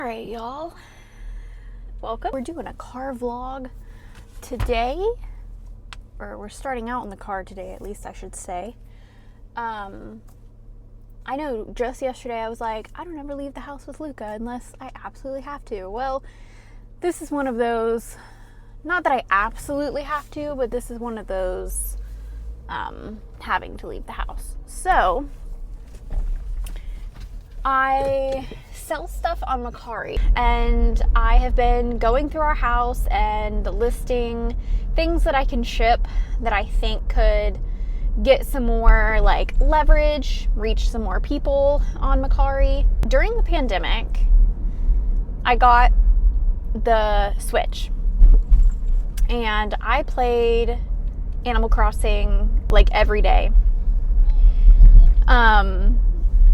Alright, y'all. Welcome. We're doing a car vlog today. Or we're starting out in the car today, at least I should say. I know just yesterday I was like, I don't ever leave the house with Luca unless I absolutely have to. Well, this is one of those, not that I absolutely have to, but this is one of those having to leave the house. So, I sell stuff on Mercari, and I have been going through our house and listing things that I can ship that I think could get some more like leverage, reach some more people on Mercari. During the pandemic, I got the Switch and I played Animal Crossing like every day.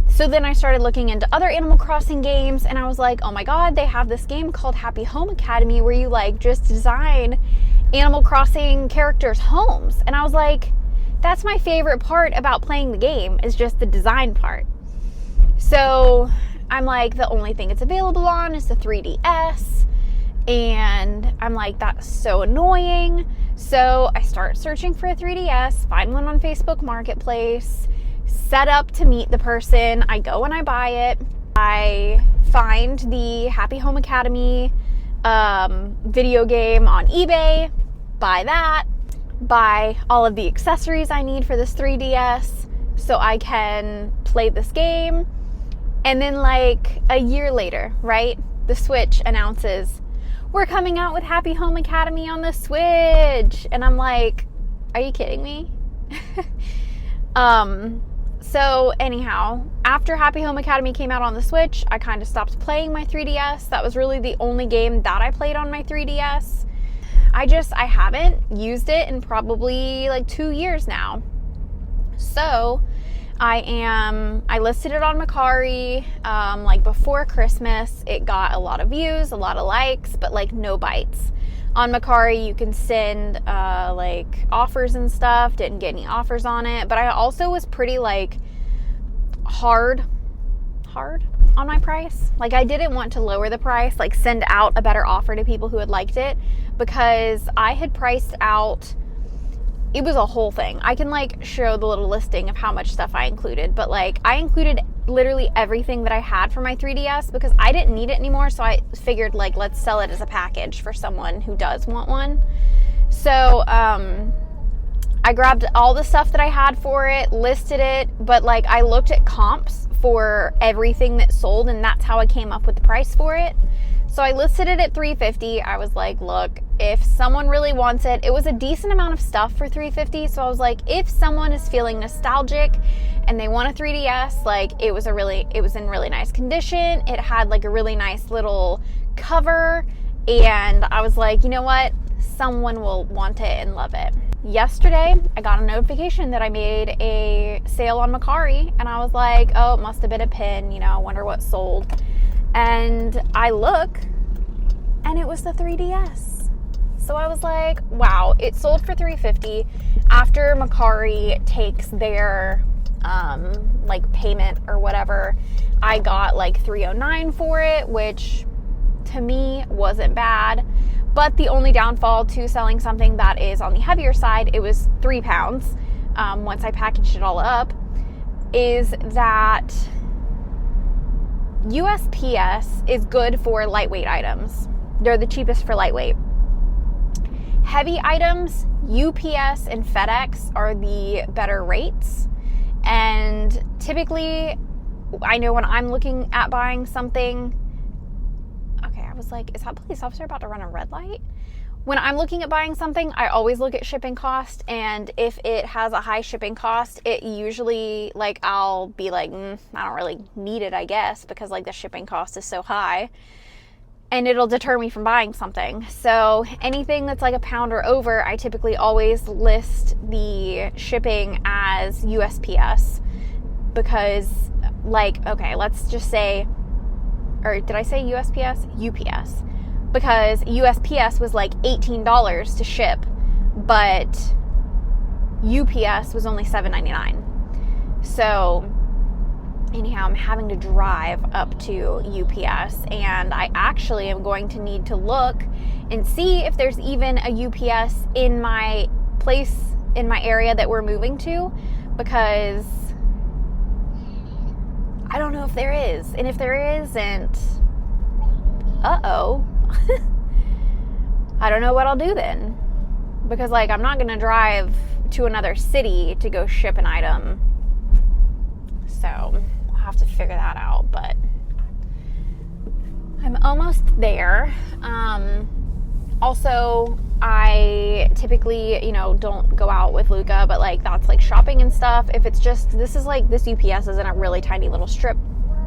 So then I started looking into other Animal Crossing games, and I was like, oh my god, they have this game called Happy Home Academy where you like just design Animal Crossing characters' homes. And I was like, that's my favorite part about playing the game, is just the design part. So I'm like, the only thing it's available on is the 3DS. And I'm like, that's so annoying. So I start searching for a 3DS, find one on Facebook Marketplace, set up to meet the person. I go and I buy it. I find the Happy Home Academy video game on eBay, buy that, buy all of the accessories I need for this 3DS so I can play this game. And then like a year later, right, the Switch announces, we're coming out with Happy Home Academy on the Switch. And I'm like, are you kidding me? So anyhow, after Happy Home Academy came out on the Switch, I kind of stopped playing my 3DS. That was really the only game that I played on my 3DS. I haven't used it in probably like 2 years now. So I listed it on Mercari, like before Christmas. It got a lot of views, a lot of likes, but like no bites. On Mercari, you can send like offers and stuff. Didn't get any offers on it, but I also was pretty like hard on my price. Like I didn't want to lower the price, like send out a better offer to people who had liked it, because I had priced out, it was a whole thing. I can like show the little listing of how much stuff I included, but like I included literally everything that I had for my 3DS because I didn't need it anymore. So I figured like, let's sell it as a package for someone who does want one. So, I grabbed all the stuff that I had for it, listed it, but like I looked at comps for everything that sold, and that's how I came up with the price for it. So I listed it at $350. I was like, look, if someone really wants it, it was a decent amount of stuff for $350. So I was like, if someone is feeling nostalgic and they want a 3DS, like it was in really nice condition. It had like a really nice little cover, and I was like, you know what? Someone will want it and love it. Yesterday, I got a notification that I made a sale on Mercari, and I was like, oh, it must have been a pin, you know, I wonder what sold. And I look, and it was the 3DS. So I was like, wow, it sold for $350. After Mercari takes their like payment or whatever, I got like $309 for it, which to me wasn't bad. But the only downfall to selling something that is on the heavier side, it was 3 pounds once I packaged it all up, is that USPS is good for lightweight items. They're the cheapest for lightweight. Heavy items, UPS and FedEx are the better rates. And typically, I know when I'm looking at buying something, okay, I was like, is that police officer about to run a red light? When I'm looking at buying something, I always look at shipping cost, and if it has a high shipping cost, it usually, like, I'll be like, I don't really need it, I guess, because, like, the shipping cost is so high, and it'll deter me from buying something. So anything that's like a pound or over, I typically always list the shipping as USPS, because, like, okay, let's just say, or did I say USPS? UPS. Because USPS was like $18 to ship, but UPS was only $7.99. So anyhow, I'm having to drive up to UPS, and I actually am going to need to look and see if there's even a UPS in my place, in my area that we're moving to, because I don't know if there is. And if there isn't, uh-oh. I don't know what I'll do then. Because, like, I'm not going to drive to another city to go ship an item. So, I'll have to figure that out. But I'm almost there. Also, I typically, you know, don't go out with Luca, but, like, that's, like, shopping and stuff. If it's just, this UPS is in a really tiny little strip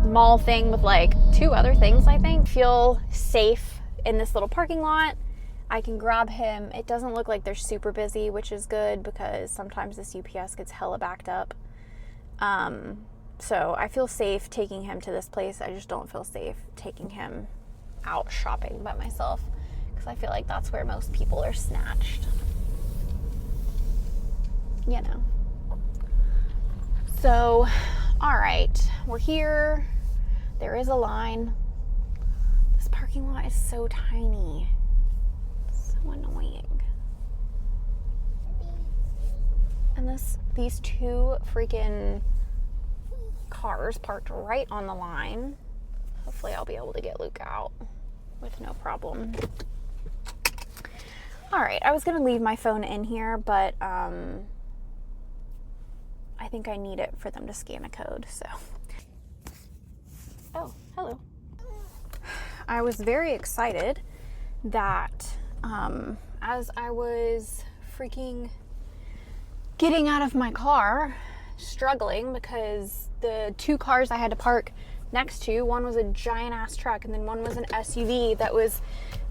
mall thing with, like, 2 other things, I think. Feel safe in this little parking lot. I can grab him. It doesn't look like they're super busy, which is good because sometimes this UPS gets hella backed up. So I feel safe taking him to this place. I just don't feel safe taking him out shopping by myself because I feel like that's where most people are snatched. You know. So, all right, we're here. There is a line. This parking lot is so tiny. So annoying. And these 2 freaking cars parked right on the line. Hopefully I'll be able to get Luke out with no problem. All right, I was gonna leave my phone in here, but I think I need it for them to scan a code, so. Oh, hello. I was very excited that as I was freaking getting out of my car, struggling because the 2 cars I had to park next to, one was a giant ass truck and then one was an SUV that was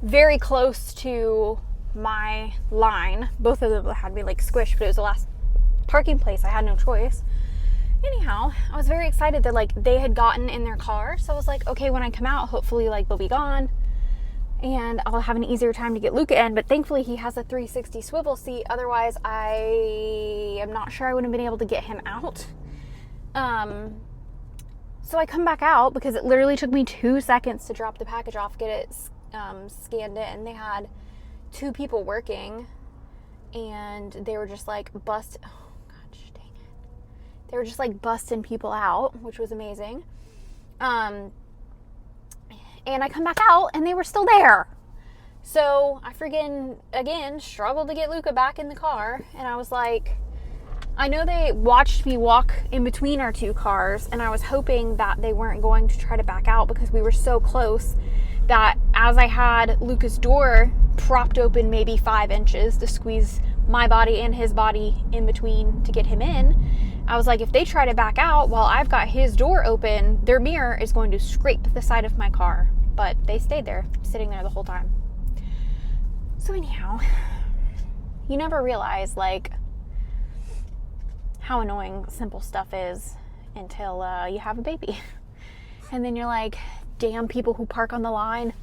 very close to my line. Both of them had me like squished, but it was the last parking place. I had no choice. Anyhow, I was very excited that like they had gotten in their car. So I was like, okay, when I come out, hopefully like they'll be gone and I'll have an easier time to get Luca in. But thankfully he has a 360 swivel seat. Otherwise I am not sure I would have been able to get him out. So I come back out because it literally took me 2 seconds to drop the package off, get it scanned in. And they had 2 people working and they were just like oh gosh dang it. They were just like busting people out, which was amazing. And I come back out and they were still there. So I friggin' again struggled to get Luca back in the car, and I was like, I know they watched me walk in between our 2 cars, and I was hoping that they weren't going to try to back out because we were so close that as I had Luca's door propped open maybe 5 inches to squeeze my body and his body in between to get him in, I was like, if they try to back out while I've got his door open, their mirror is going to scrape the side of my car. But they stayed there, sitting there the whole time. So anyhow, you never realize like how annoying simple stuff is until you have a baby. And then you're like, damn people who park on the line.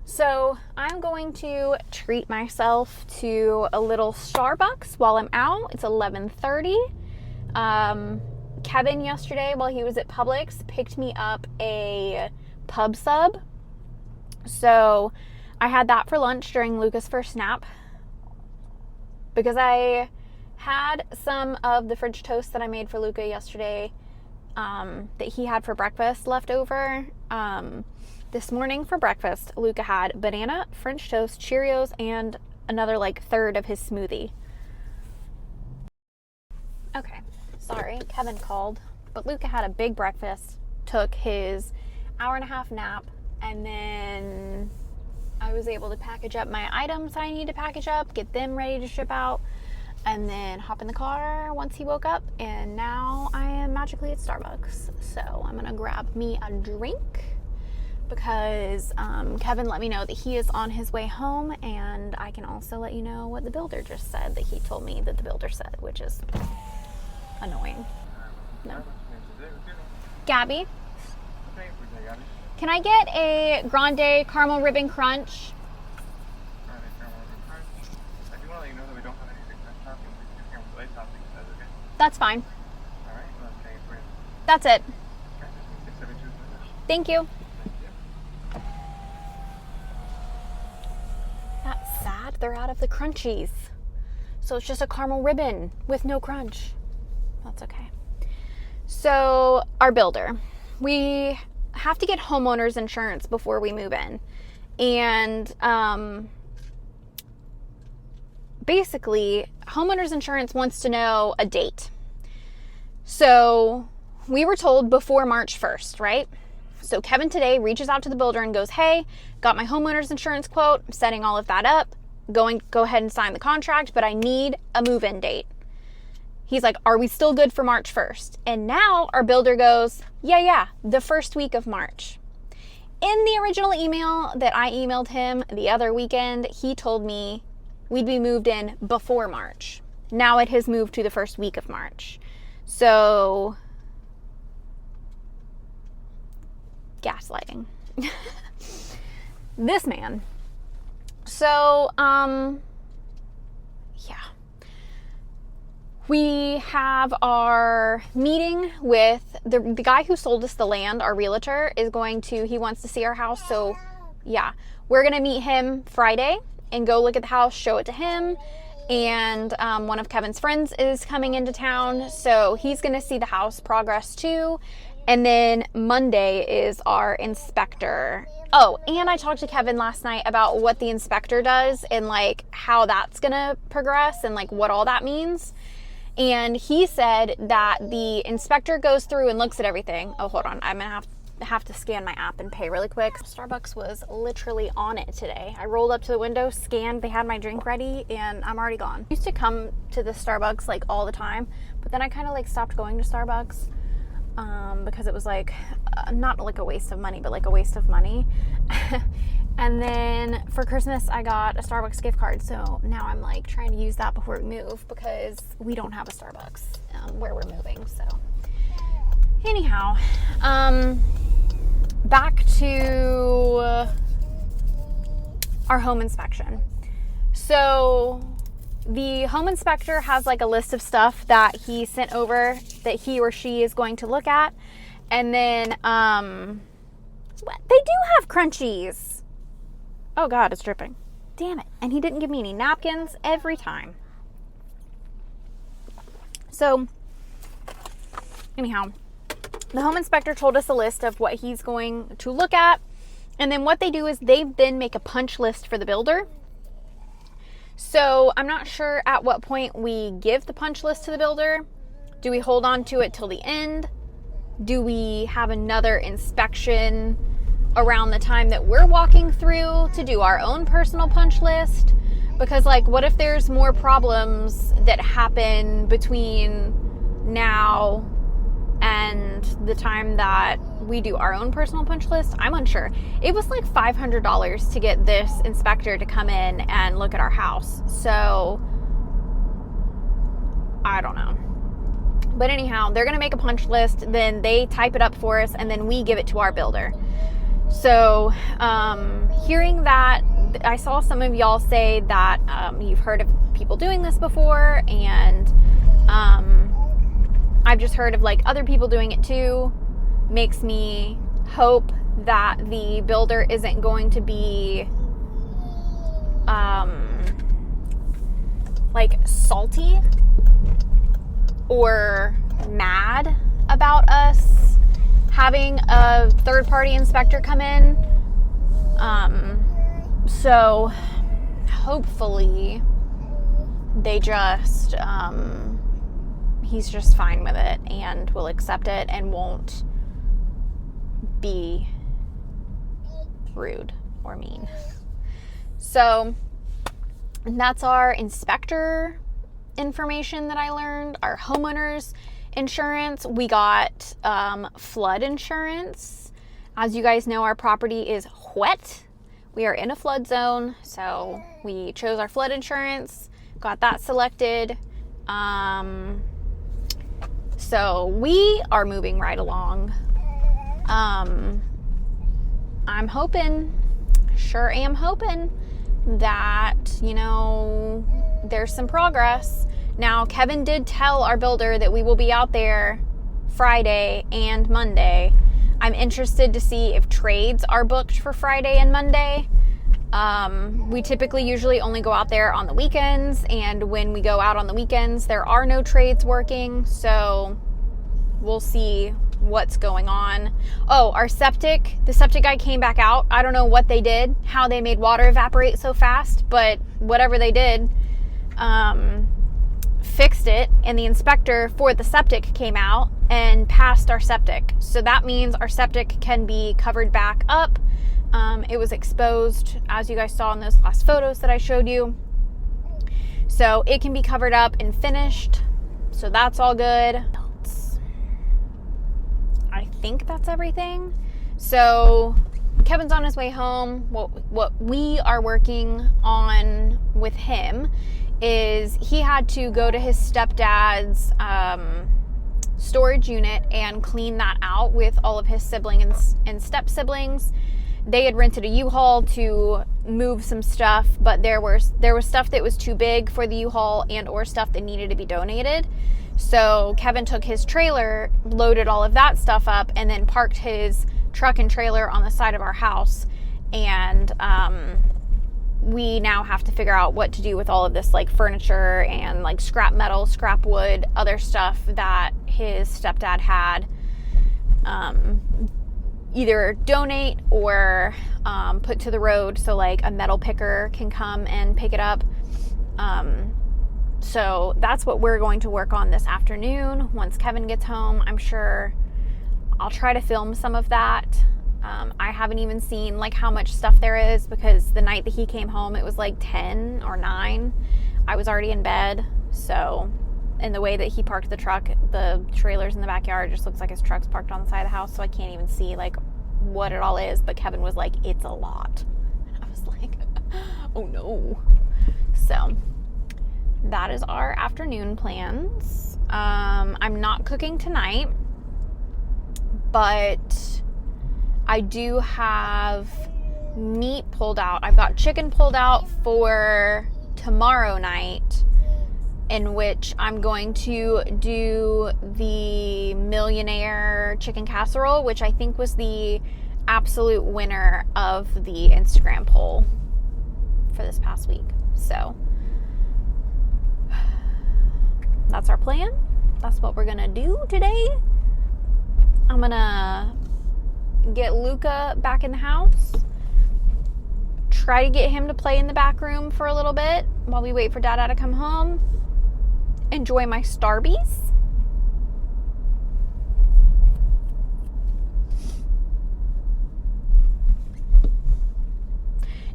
So I'm going to treat myself to a little Starbucks while I'm out. It's 11:30. Kevin yesterday, while he was at Publix, picked me up a pub sub. So I had that for lunch during Luca's first nap because I had some of the French toast that I made for Luca yesterday that he had for breakfast left over. This morning for breakfast, Luca had banana, French toast, Cheerios, and another like third of his smoothie. Okay, sorry, Kevin called, but Luca had a big breakfast, took his hour-and-a-half nap, and then I was able to package up my items I need to package up, get them ready to ship out, and then hop in the car once he woke up, and now I am magically at Starbucks. So I'm gonna grab me a drink because Kevin let me know that he is on his way home, and I can also let you know what the builder just said that he told me that the builder said, which is annoying. No. Gabby? Can I get a grande caramel ribbon crunch? That's fine. that's it. Thank you. That's sad. They're out of the crunchies. So it's just a caramel ribbon with no crunch. That's okay. So our builder, we have to get homeowners insurance before we move in. And basically, homeowners insurance wants to know a date. So we were told before March 1st, right? So Kevin today reaches out to the builder and goes, hey, got my homeowners insurance quote, I'm setting all of that up, go ahead and sign the contract, but I need a move-in date. He's like, are we still good for March 1st? And now our builder goes, yeah, the first week of March. In the original email that I emailed him the other weekend, he told me we'd be moved in before March. Now it has moved to the first week of March. So, gaslighting. This man. So, yeah. We have our meeting with the guy who sold us the land. Our realtor is he wants to see our house. So, yeah, we're going to meet him Friday and go look at the house, show it to him. And one of Kevin's friends is coming into town, so he's going to see the house progress too. And then Monday is our inspector. Oh, and I talked to Kevin last night about what the inspector does and like how that's going to progress and like what all that means. And he said that the inspector goes through and looks at everything. Oh, hold on. I'm going to have to scan my app and pay really quick. Starbucks was literally on it today. I rolled up to the window, scanned, they had my drink ready, and I'm already gone. I used to come to the Starbucks like all the time, but then I kind of like stopped going to Starbucks because it was like not like a waste of money, but like a waste of money. And then for Christmas I got a Starbucks gift card, so now I'm like trying to use that before we move because we don't have a Starbucks where we're moving. So anyhow, back to our home inspection. So the home inspector has like a list of stuff that he sent over that he or she is going to look at. And then they do have crunchies. Oh God, it's dripping. Damn it. And he didn't give me any napkins every time. So anyhow, the home inspector told us a list of what he's going to look at. And then what they do is they then make a punch list for the builder. So I'm not sure at what point we give the punch list to the builder. Do we hold on to it till the end? Do we have another inspection around the time that we're walking through to do our own personal punch list? Because like, what if there's more problems that happen between now and the time that we do our own personal punch list? I'm unsure. It was like $500 to get this inspector to come in and look at our house. So I don't know. But anyhow, they're going to make a punch list, then they type it up for us, and then we give it to our builder. So hearing that, I saw some of y'all say that you've heard of people doing this before, and I've just heard of like other people doing it too. Makes me hope that the builder isn't going to be like salty or mad about us having a third-party inspector come in. So hopefully they just he's just fine with it and will accept it and won't be rude or mean. So that's our inspector information that I learned. Our homeowners insurance, we got flood insurance. As you guys know, our property is wet. We are in a flood zone, so we chose our flood insurance, got that selected. So we are moving right along. I'm hoping, sure am hoping that, you know, there's some progress. Now, Kevin did tell our builder that we will be out there Friday and Monday. I'm interested to see if trades are booked for Friday and Monday. We typically usually only go out there on the weekends, and when we go out on the weekends, there are no trades working, so we'll see what's going on. Oh, the septic guy came back out. I don't know what they did, how they made water evaporate so fast, but whatever they did, fixed it, and the inspector for the septic came out and passed our septic. So that means our septic can be covered back up. It was exposed, as you guys saw in those last photos that I showed you. So it can be covered up and finished. So that's all good. I think that's everything. So Kevin's on his way home. What we are working on with him is he had to go to his stepdad's storage unit and clean that out with all of his siblings and step siblings. They had rented a U-Haul to move some stuff, but there was stuff that was too big for the U-Haul and or stuff that needed to be donated. So Kevin took his trailer, loaded all of that stuff up, and then parked his truck and trailer on the side of our house. And we now have to figure out what to do with all of this, like furniture and like scrap metal, scrap wood, other stuff that his stepdad had. Either donate or put to the road so like a metal picker can come and pick it up. So that's what we're going to work on this afternoon. Once Kevin gets home, I'm sure I'll try to film some of that. I haven't even seen like how much stuff there is, because the night that he came home, it was like 10 or 9. I was already in bed. So, and the way that he parked the truck, the trailer's in the backyard, just looks like his truck's parked on the side of the house. So I can't even see like what it all is. But Kevin was like, it's a lot. And I was like, oh no. So that is our afternoon plans. I'm not cooking tonight, but I do have meat pulled out. I've got chicken pulled out for tomorrow night, in which I'm going to do the Millionaire chicken casserole, which I think was the absolute winner of the Instagram poll for this past week. So that's our plan. That's what we're gonna do today. I'm gonna get Luca back in the house, try to get him to play in the back room for a little bit while we wait for Dada to come home, enjoy my Starbies.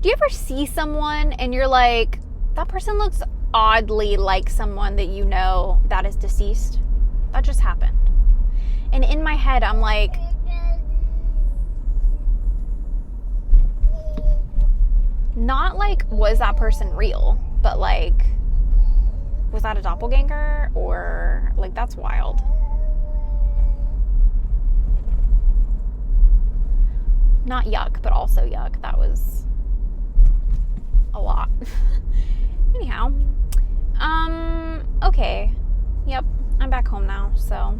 Do you ever see someone and you're like, that person looks oddly like someone that you know that is deceased? That just happened. And in my head, I'm like, not like, was that person real? But like, was that a doppelganger? Or like, that's wild. Not yuck, but also yuck. That was a lot. Anyhow, okay. Yep, I'm back home now, so.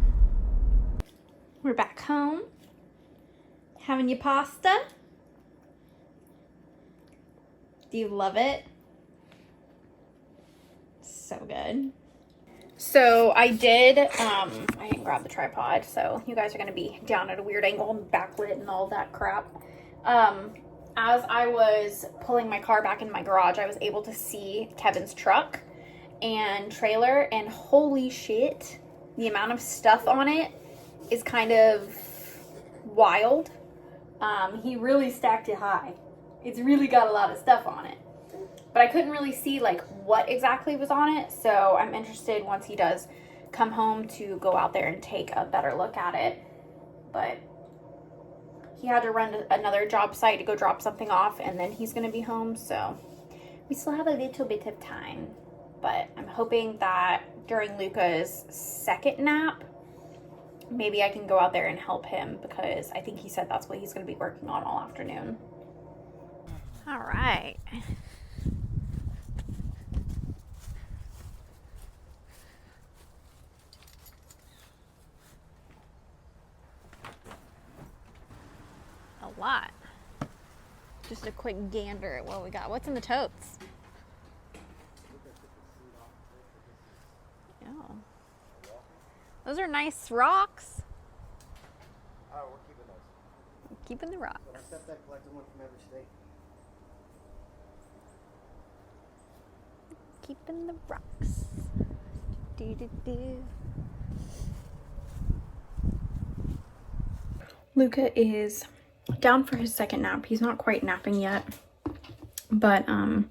We're back home. Having your pasta. Do you love it? So good. So I did, I didn't grab the tripod, so you guys are going to be down at a weird angle and backlit and all that crap. As I was pulling my car back in my garage, I was able to see Kevin's truck and trailer, and holy shit, the amount of stuff on it is kind of wild. He really stacked it high. It's really got a lot of stuff on it. But I couldn't really see like what exactly was on it, so I'm interested once he does come home to go out there and take a better look at it. But he had to run to another job site to go drop something off, and then he's going to be home, so we still have a little bit of time. But I'm hoping that during Luca's second nap, maybe I can go out there and help him, because I think he said that's what he's going to be working on all afternoon. All right. a lot. Just a quick gander at what we got. What's in the totes? Oh. Those are nice rocks. Oh, we're keeping those. Keeping the rocks. So I stepped that collected one from every state. Keeping the rocks. Do, do, do. Luca is down for his second nap. He's not quite napping yet, but I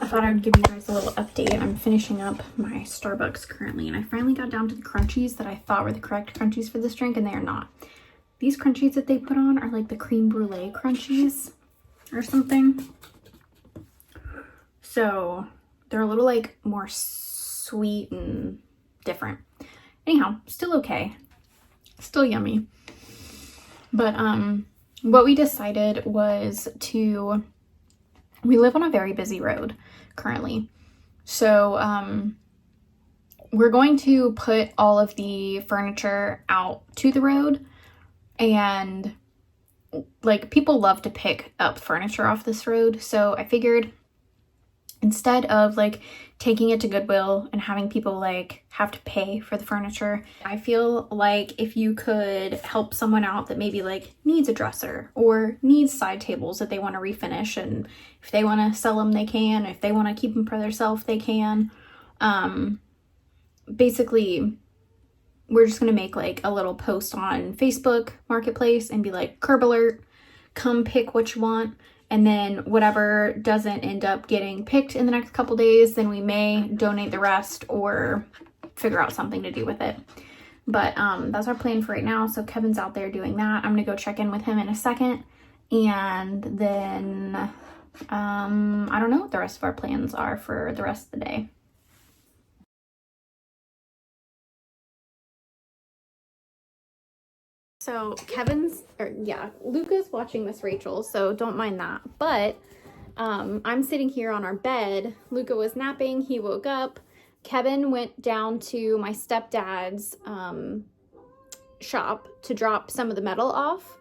thought I'd give you guys a little update. I'm finishing up my Starbucks currently, and I finally got down to the crunchies that I thought were the correct crunchies for this drink, and they are not. These crunchies that they put on are like the creme brulee crunchies or something. So they're a little like more sweet and different. Anyhow, still okay. Still yummy. But what we decided was we live on a very busy road currently. So we're going to put all of the furniture out to the road, and like people love to pick up furniture off this road. So I figured instead of like taking it to Goodwill and having people like have to pay for the furniture, I feel like if you could help someone out that maybe like needs a dresser or needs side tables that they want to refinish, and if they want to sell them, they can. If they want to keep them for themselves, they can. Basically, we're just going to make like a little post on Facebook Marketplace and be like, curb alert, come pick what you want. And then whatever doesn't end up getting picked in the next couple days, then we may donate the rest or figure out something to do with it. But that's our plan for right now. So Kevin's out there doing that. I'm going to go check in with him in a second. And then I don't know what the rest of our plans are for the rest of the day. So Luca's watching this, Rachel, so don't mind that. But I'm sitting here on our bed. Luca was napping. He woke up. Kevin went down to my stepdad's shop to drop some of the metal off.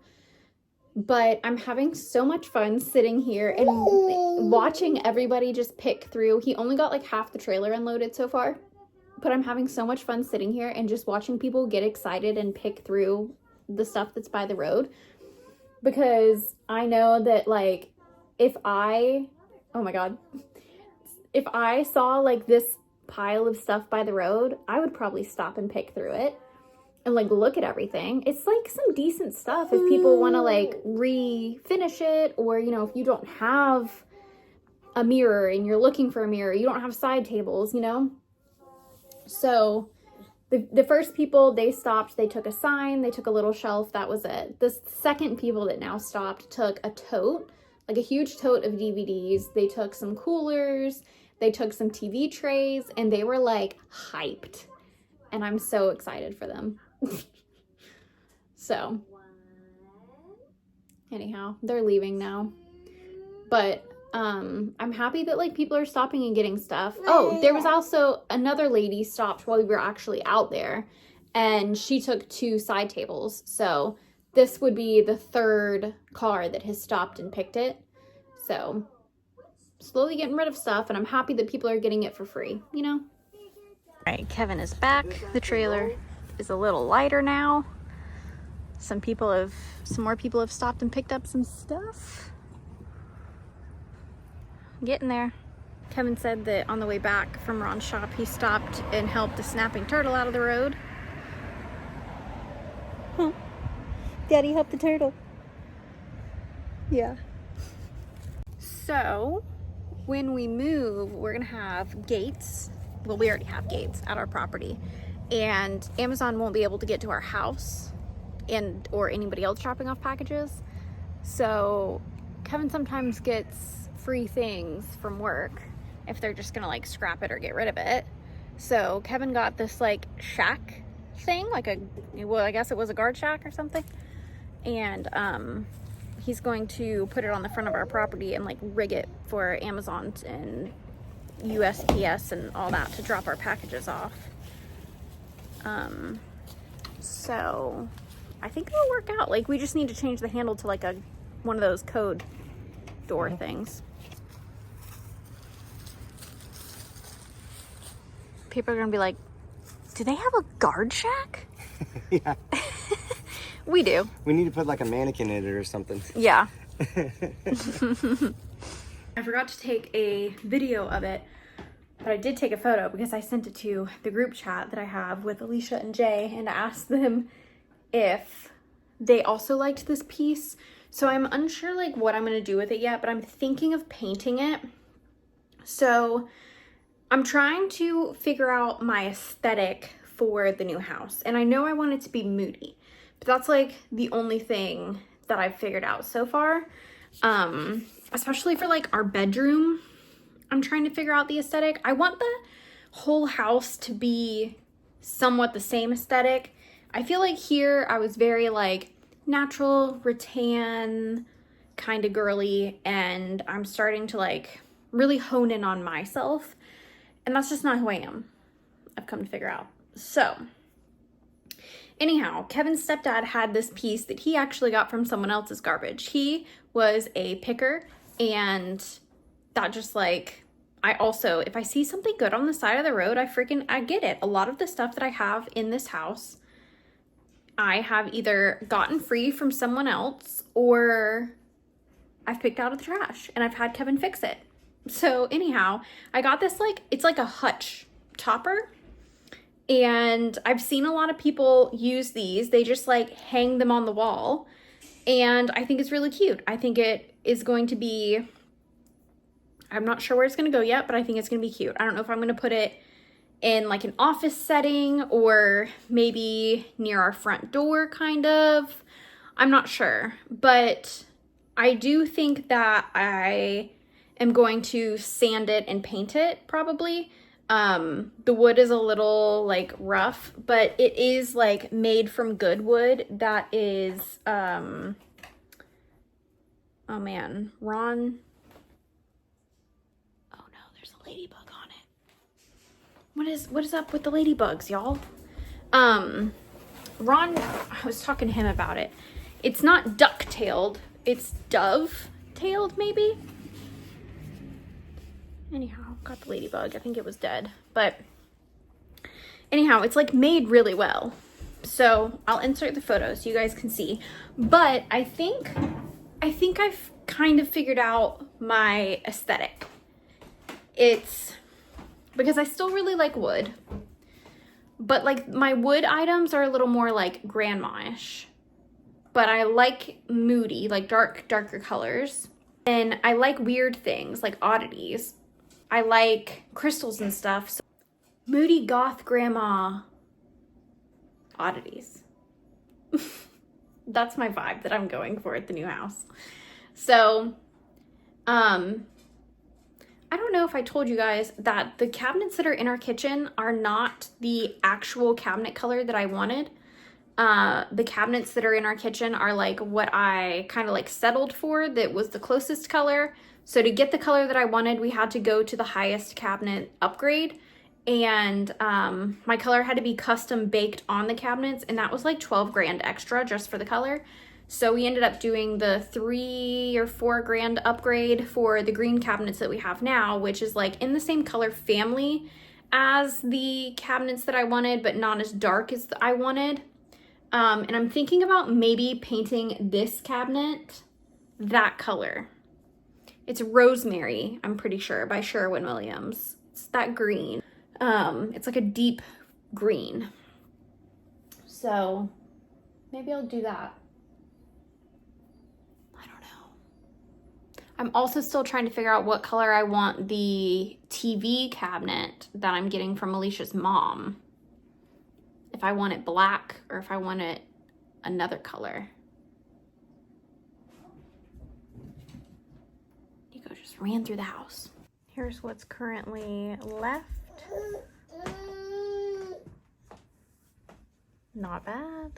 But I'm having so much fun sitting here and watching everybody just pick through. He only got like half the trailer unloaded so far. But I'm having so much fun sitting here and just watching people get excited and pick through the stuff that's by the road, because I know that like if I saw like this pile of stuff by the road, I would probably stop and pick through it and like look at everything. It's like some decent stuff if people want to like refinish it, or you know, if you don't have a mirror and you're looking for a mirror, you don't have side tables, you know. So the first people, they stopped, they took a sign, they took a little shelf, that was it. The second people that now stopped took a tote, like a huge tote of DVDs. They took some coolers, they took some TV trays, and they were like hyped. And I'm so excited for them. So, anyhow, they're leaving now. But I'm happy that like people are stopping and getting stuff. Oh, there was also another lady stopped while we were actually out there, and she took 2 side tables. So this would be the third car that has stopped and picked it. So slowly getting rid of stuff, and I'm happy that people are getting it for free, you know? All right, Kevin is back. The trailer is a little lighter now. Some more people have stopped and picked up some stuff. Getting there. Kevin said that on the way back from Ron's shop, he stopped and helped a snapping turtle out of the road. Huh. Daddy helped the turtle. Yeah. So, when we move, we're gonna have gates. Well, we already have gates at our property. And Amazon won't be able to get to our house or anybody else dropping off packages. So, Kevin sometimes gets free things from work if they're just gonna like scrap it or get rid of it. So Kevin got this like shack thing, like I guess it was a guard shack or something, and he's going to put it on the front of our property and like rig it for Amazon and USPS and all that to drop our packages off. So I think it'll work out. Like, we just need to change the handle to like one of those code door things. People are gonna be like, do they have a guard shack? Yeah. We do. We need to put like a mannequin in it or something. Yeah. I forgot to take a video of it, but I did take a photo because I sent it to the group chat that I have with Alicia and Jay and asked them if they also liked this piece. So I'm unsure like what I'm going to do with it yet, but I'm thinking of painting it. So I'm trying to figure out my aesthetic for the new house. And I know I want it to be moody, but that's like the only thing that I've figured out so far. Especially for like our bedroom, I'm trying to figure out the aesthetic. I want the whole house to be somewhat the same aesthetic. I feel like here I was very like natural, rattan, kind of girly, and I'm starting to like really hone in on myself, and that's just not who I am, I've come to figure out. So anyhow, Kevin's stepdad had this piece that he actually got from someone else's garbage. He was a picker, and that just like, I also, if I see something good on the side of the road, I get it. A lot of the stuff that I have in this house, I have either gotten free from someone else or I've picked out of the trash and I've had Kevin fix it. So anyhow, I got this like, it's like a hutch topper. And I've seen a lot of people use these. They just like hang them on the wall. And I think it's really cute. I think it is going to be, I'm not sure where it's going to go yet, but I think it's going to be cute. I don't know if I'm going to put it in like an office setting or maybe near our front door kind of. I'm not sure. But I do think that I am going to sand it and paint it probably. The wood is a little like rough, but it is like made from good wood that is, oh man, Ron. Oh no, there's a ladybug on it. What is up with the ladybugs, y'all? Ron, I was talking to him about it. It's not duck-tailed, it's dove-tailed maybe? Anyhow, got the ladybug. I think it was dead. But anyhow, it's like made really well. So I'll insert the photos so you guys can see. But I think I've kind of figured out my aesthetic. It's because I still really like wood. But like my wood items are a little more like grandma-ish. But I like moody, like darker colors. And I like weird things, like oddities. I like crystals and stuff. So moody goth grandma oddities. That's my vibe that I'm going for at the new house. So, I don't know if I told you guys that the cabinets that are in our kitchen are not the actual cabinet color that I wanted. The cabinets that are in our kitchen are like what I kind of like settled for, that was the closest color. So to get the color that I wanted, we had to go to the highest cabinet upgrade. And my color had to be custom baked on the cabinets, and that was like 12 grand extra just for the color. So we ended up doing the $3 or $4 grand upgrade for the green cabinets that we have now, which is like in the same color family as the cabinets that I wanted, but not as dark as I wanted. And I'm thinking about maybe painting this cabinet that color. It's Rosemary, I'm pretty sure, by Sherwin-Williams. It's that green. It's like a deep green. So maybe I'll do that. I don't know. I'm also still trying to figure out what color I want the TV cabinet that I'm getting from Alicia's mom. If I want it black or if I want it another color. Nico just ran through the house. Here's what's currently left. Not bad.